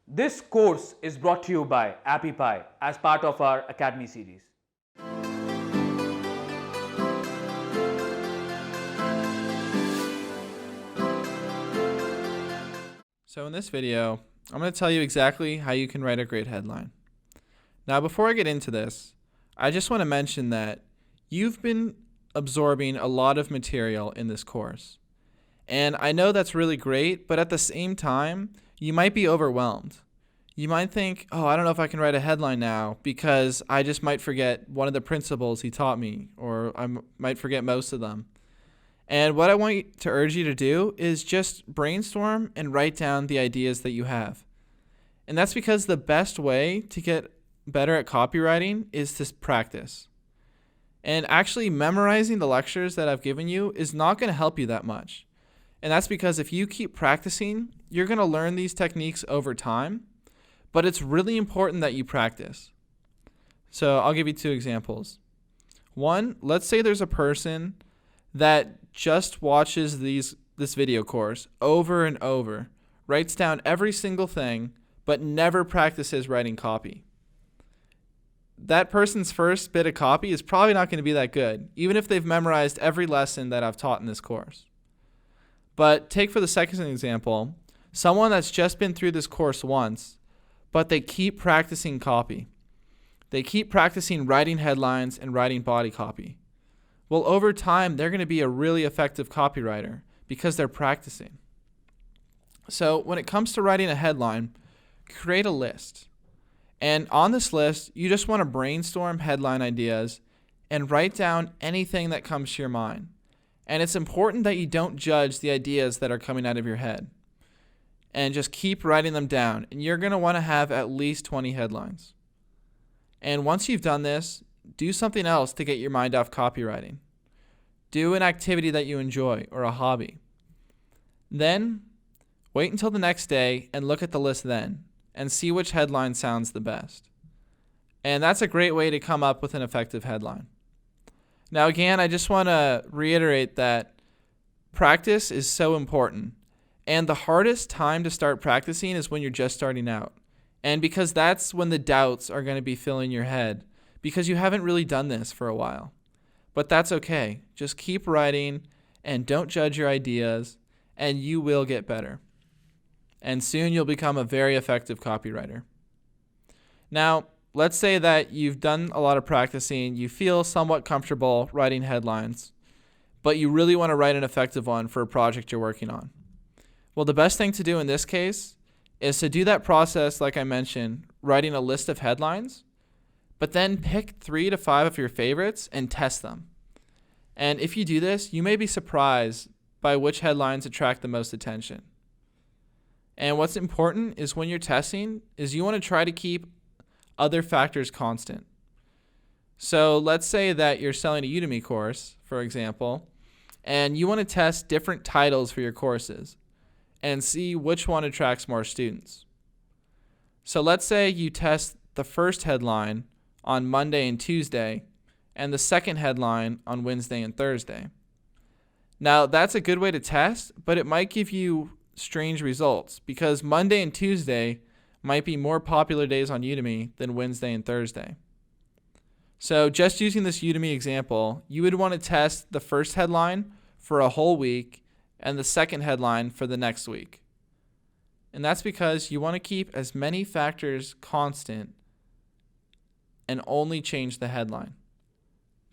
This course is brought to you by Appy Pie as part of our Academy series. So in this video, I'm going to tell you exactly how you can write a great headline. Now, before I get into this, I just want to mention that you've been absorbing a lot of material in this course. And I know that's really great, but at the same time, you might be overwhelmed. You might think, oh, I don't know if I can write a headline now because I just might forget one of the principles he taught me, or I might forget most of them. And what I want to urge you to do is just brainstorm and write down the ideas that you have. And that's because the best way to get better at copywriting is to practice. And actually memorizing the lectures that I've given you is not going to help you that much. And that's because if you keep practicing, you're going to learn these techniques over time, but it's really important that you practice. So I'll give you two examples. One, let's say there's a person that just watches this video course over and over, writes down every single thing, but never practices writing copy. That person's first bit of copy is probably not going to be that good, even if they've memorized every lesson that I've taught in this course. But take for the second example, someone that's just been through this course once, but they keep practicing copy. They keep practicing writing headlines and writing body copy. Well, over time, they're going to be a really effective copywriter because they're practicing. So when it comes to writing a headline, create a list. And on this list, you just want to brainstorm headline ideas and write down anything that comes to your mind. And it's important that you don't judge the ideas that are coming out of your head. And just keep writing them down. And you're going to want to have at least 20 headlines. And once you've done this, do something else to get your mind off copywriting. Do an activity that you enjoy or a hobby. Then, wait until the next day and look at the list then and see which headline sounds the best. And that's a great way to come up with an effective headline. Now again, I just want to reiterate that practice is so important. And the hardest time to start practicing is when you're just starting out. And because that's when the doubts are going to be filling your head because you haven't really done this for a while. But that's okay. Just keep writing and don't judge your ideas and you will get better. And soon you'll become a very effective copywriter. Now, let's say that you've done a lot of practicing, you feel somewhat comfortable writing headlines, but you really want to write an effective one for a project you're working on. Well, the best thing to do in this case is to do that process, like I mentioned, writing a list of headlines, but then pick 3 to 5 of your favorites and test them. And if you do this, you may be surprised by which headlines attract the most attention. And what's important is when you're testing is you want to try to keep other factors constant. So let's say that you're selling a Udemy course, for example, and you want to test different titles for your courses and see which one attracts more students. So let's say you test the first headline on Monday and Tuesday and the second headline on Wednesday and Thursday. Now, that's a good way to test, but it might give you strange results because Monday and Tuesday might be more popular days on Udemy than Wednesday and Thursday. So just using this Udemy example, you would want to test the first headline for a whole week and the second headline for the next week. And that's because you want to keep as many factors constant and only change the headline.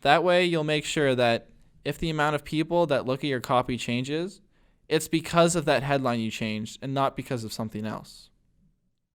That way you'll make sure that if the amount of people that look at your copy changes, it's because of that headline you changed and not because of something else.